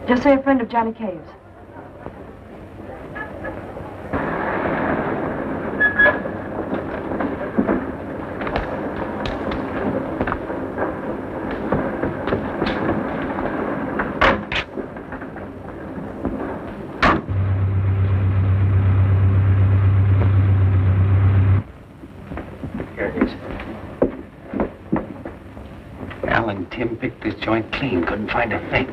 S8: Just say a friend of Johnny Cave's.
S13: Al and Tim picked this joint clean. Couldn't find a thing.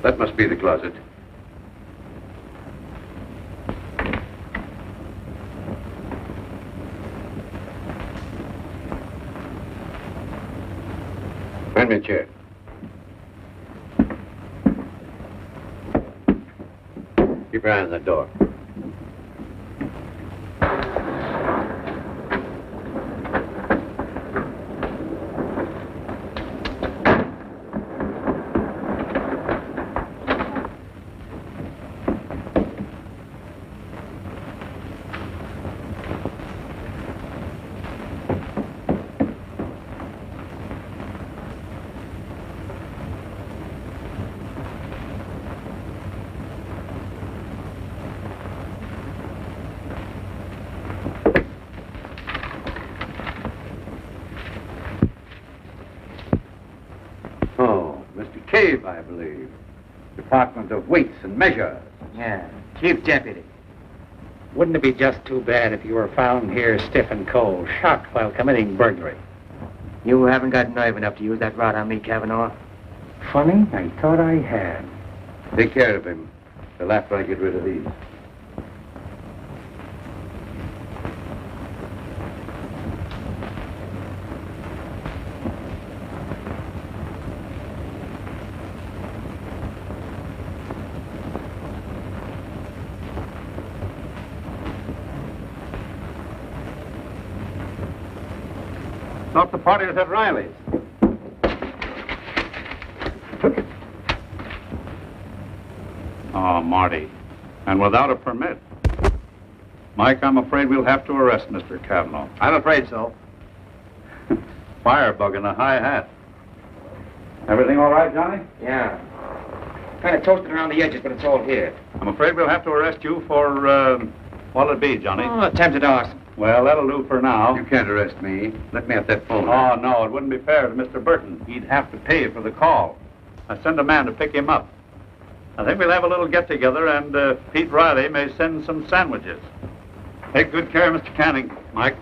S3: That must be the closet.
S1: Find me a chair.
S11: Keep your eye on the door.
S3: Cave, I believe. Department of Weights and Measures.
S4: Yeah, Chief Deputy.
S9: Wouldn't it be just too bad if you were found here stiff and cold, shot while committing burglary?
S2: You haven't got nerve enough to use that rod on me, Kavanaugh.
S9: Funny, I thought I had.
S3: Take care of him till after I get rid of these.
S5: Thought the party was at Riley's.
S14: Oh, Marty. And without a permit. Mike, I'm afraid we'll have to arrest Mr. Cavanaugh.
S5: I'm afraid so.
S14: Firebug in a high hat. Everything all right, Johnny?
S2: Yeah. Kind of toasted around the edges, but it's all here.
S14: I'm afraid we'll have to arrest you for, what'll it be, Johnny?
S2: Oh, attempted arson.
S14: Well, that'll do for now.
S3: You can't arrest me. Let me have that phone.
S14: Oh, no, it wouldn't be fair to Mr. Burton. He'd have to pay for the call. I send a man to pick him up. I think we'll have a little get-together, and Pete Riley may send some sandwiches. Take good care of Mr. Canning, Mike.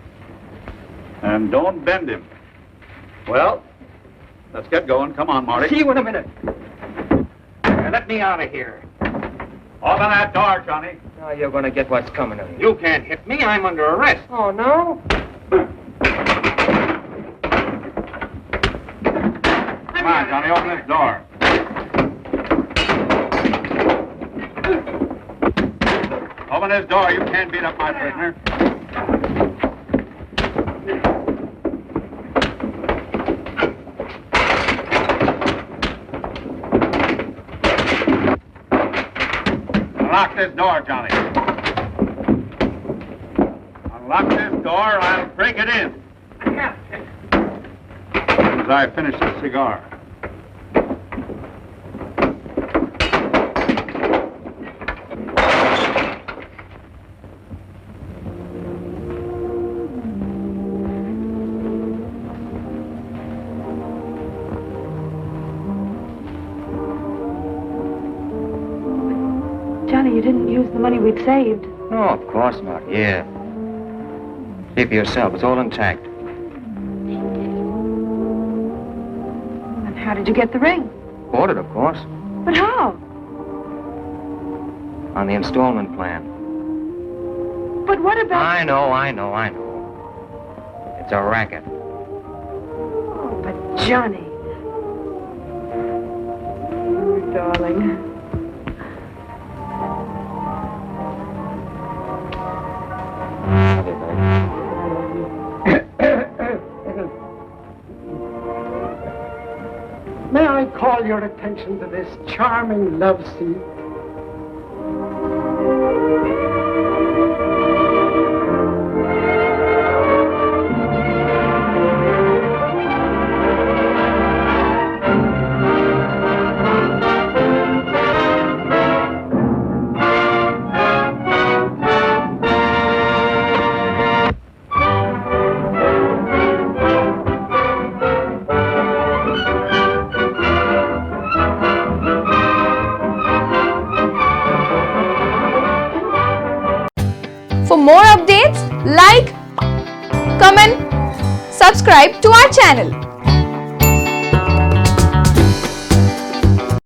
S14: And don't bend him. Well, let's get going. Come on, Marty.
S9: See you in a minute. Let me out of here.
S14: Open that door, Johnny.
S2: Now you're going to get what's coming of you.
S9: You can't hit me. I'm under arrest.
S2: Oh, no?
S14: Come on, Johnny, open this door. Open this door. You can't beat up my prisoner. Unlock this door, Johnny. Unlock this door, I'll break it in. As I finish this cigar.
S8: Johnny, you didn't use the money we'd saved.
S2: No, of course not. Here. See for yourself. It's all intact.
S8: And how did you get the ring?
S2: Bought it, of course.
S8: But how?
S2: On the installment plan.
S8: But what about...
S2: I know. It's a racket.
S8: Oh, but Johnny. Oh, darling.
S9: May I call your attention to this charming love scene?
S15: For more updates, like, comment, subscribe to our channel.